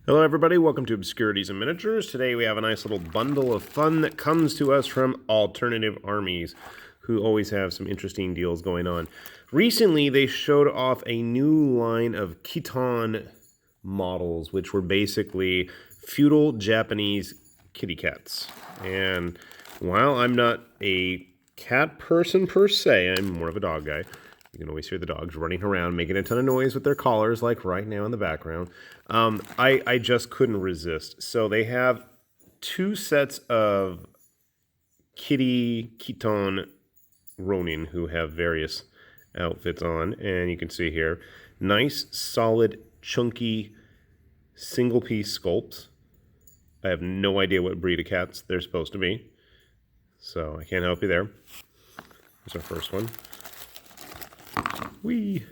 Hello everybody, welcome to Obscurities and Miniatures. Today we have a nice little bundle of fun that comes to us from Alternative Armies, who always have some interesting deals going on. Recently they showed off a new line of Kitton models, which were basically feudal Japanese kitty cats. And while I'm not a cat person per se, I'm more of a dog guy. You can always hear the dogs running around, making a ton of noise with their collars, like right now in the background. I just couldn't resist. So they have two sets of Kitoka Ronin who have various outfits on. And you can see here, nice, solid, chunky, single-piece sculpts. I have no idea what breed of cats they're supposed to be, so I can't help you there. Here's our first one. We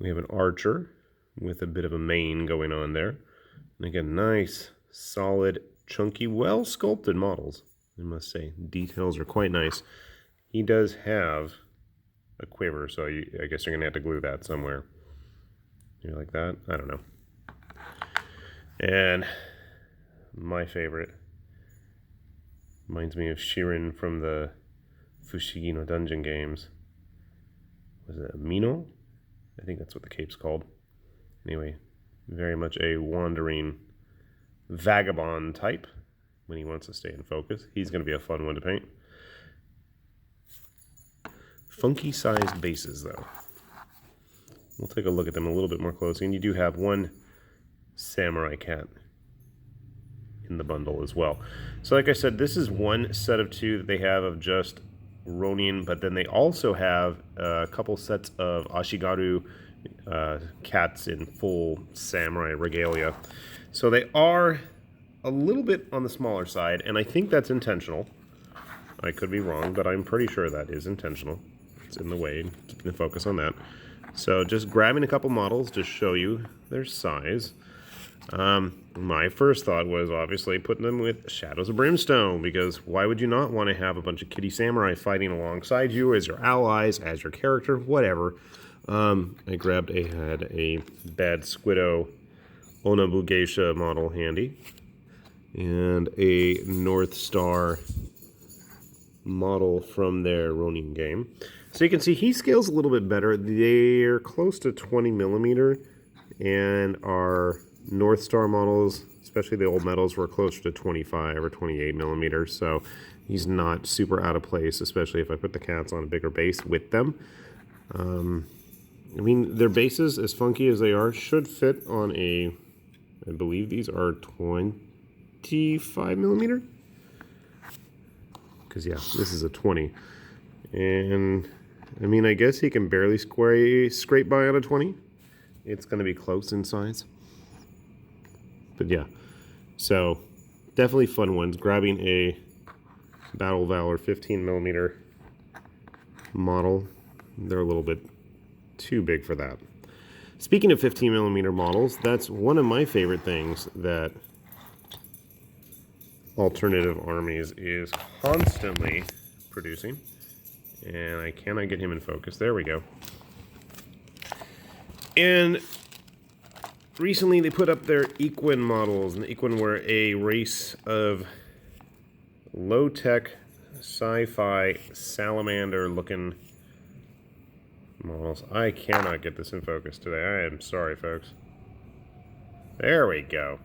have an archer with a bit of a mane going on there. And again, nice, solid, chunky, well-sculpted models, I must say. Details are quite nice. He does have a quiver, so I guess you're going to have to glue that somewhere. You like that? I don't know. And my favorite reminds me of Shirin from the Fushigi no Dungeon games. Was it a Mino? I think that's what the cape's called. Anyway, very much a wandering vagabond type when he wants to stay in focus. He's going to be a fun one to paint. Funky sized bases, though. We'll take a look at them a little bit more closely. And you do have one samurai cat in the bundle as well. So like I said, this is one set of two that they have of just Ronin, but then they also have a couple sets of Ashigaru cats in full samurai regalia. So they are a little bit on the smaller side, and I think that's intentional. I could be wrong, but I'm pretty sure that is intentional. It's in the way, keeping the focus on that. So just grabbing a couple models to show you their size. My first thought was obviously putting them with Shadows of Brimstone, because why would you not want to have a bunch of kitty samurai fighting alongside you as your allies, as your character, whatever. I grabbed had a Bad Squiddo Onabu Geisha model handy, and a North Star model from their Ronin game. So you can see he scales a little bit better. They're close to 20 millimeter, and our North Star models, especially the old metals, were closer to 25 or 28 millimeters, so he's not super out of place, especially if I put the cats on a bigger base with them. I mean, their bases, as funky as they are, should fit on a, I believe these are 25 millimeter? Because, yeah, this is a 20. And, I mean, I guess he can barely scrape by on a 20. It's going to be close in size. But yeah, so definitely fun ones. Grabbing a Battle Valor 15 millimeter model, they're a little bit too big for that. Speaking of 15 millimeter models, that's one of my favorite things that Alternative Armies is constantly producing. And I cannot get him in focus. There we go. And recently they put up their Ikwen models, and the Ikwen were a race of low-tech, sci-fi, salamander-looking models. I cannot get this in focus today. I am sorry, folks. There we go.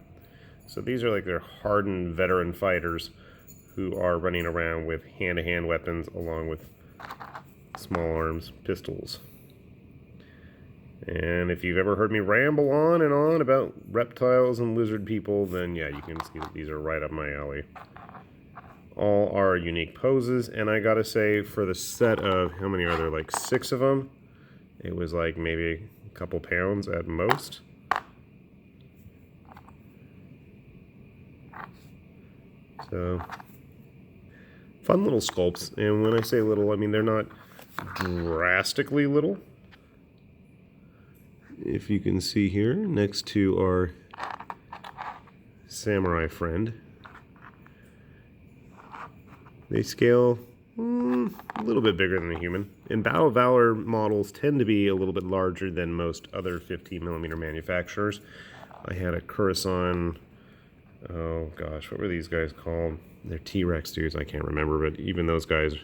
So these are like their hardened veteran fighters who are running around with hand-to-hand weapons along with small arms pistols. And if you've ever heard me ramble on and on about reptiles and lizard people, then yeah, you can see that these are right up my alley. All are unique poses, and I gotta say, for the set of, how many are there, like 6 of them? It was like maybe a couple pounds at most. So, fun little sculpts, and when I say little, I mean they're not drastically little. If you can see here, next to our samurai friend, they scale a little bit bigger than a human. And Battle Valor models tend to be a little bit larger than most other 15 millimeter manufacturers. I had a Coruscant. Oh gosh, what were these guys called? They're T-Rex dudes. I can't remember, but even those guys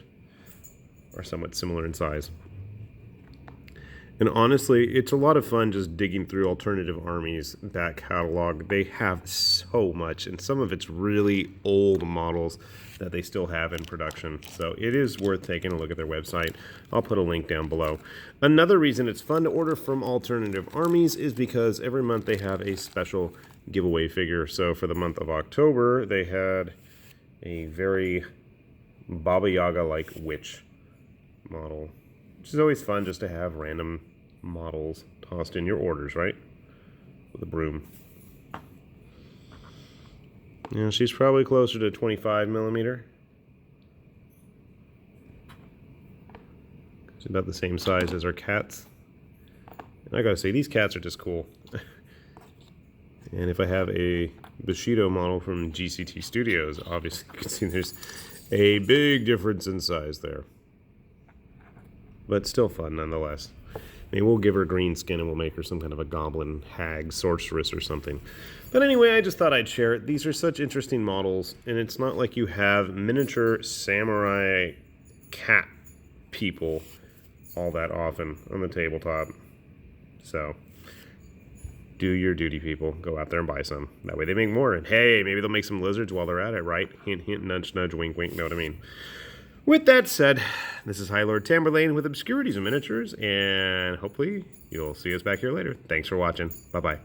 are somewhat similar in size. And honestly, it's a lot of fun just digging through Alternative Armies' back catalog. They have so much, and some of it's really old models that they still have in production. So it is worth taking a look at their website. I'll put a link down below. Another reason it's fun to order from Alternative Armies is because every month they have a special giveaway figure. So for the month of October, they had a very Baba Yaga-like witch model, which is always fun just to have random models tossed in your orders, right? With a broom. Yeah, she's probably closer to 25 millimeter. She's about the same size as our cats. And I gotta say, these cats are just cool. And if I have a Bushido model from GCT Studios, obviously you can see there's a big difference in size there. But still fun nonetheless. Maybe we'll give her green skin and we'll make her some kind of a goblin, hag, sorceress or something. But anyway, I just thought I'd share it. These are such interesting models, and it's not like you have miniature samurai cat people all that often on the tabletop. So, do your duty, people. Go out there and buy some. That way they make more. And hey, maybe they'll make some lizards while they're at it, right? Hint, hint, nudge, nudge, wink, wink, know what I mean? With that said, this is High Lord Tamberlane with Obscurities and Miniatures, and hopefully you'll see us back here later. Thanks for watching. Bye-bye.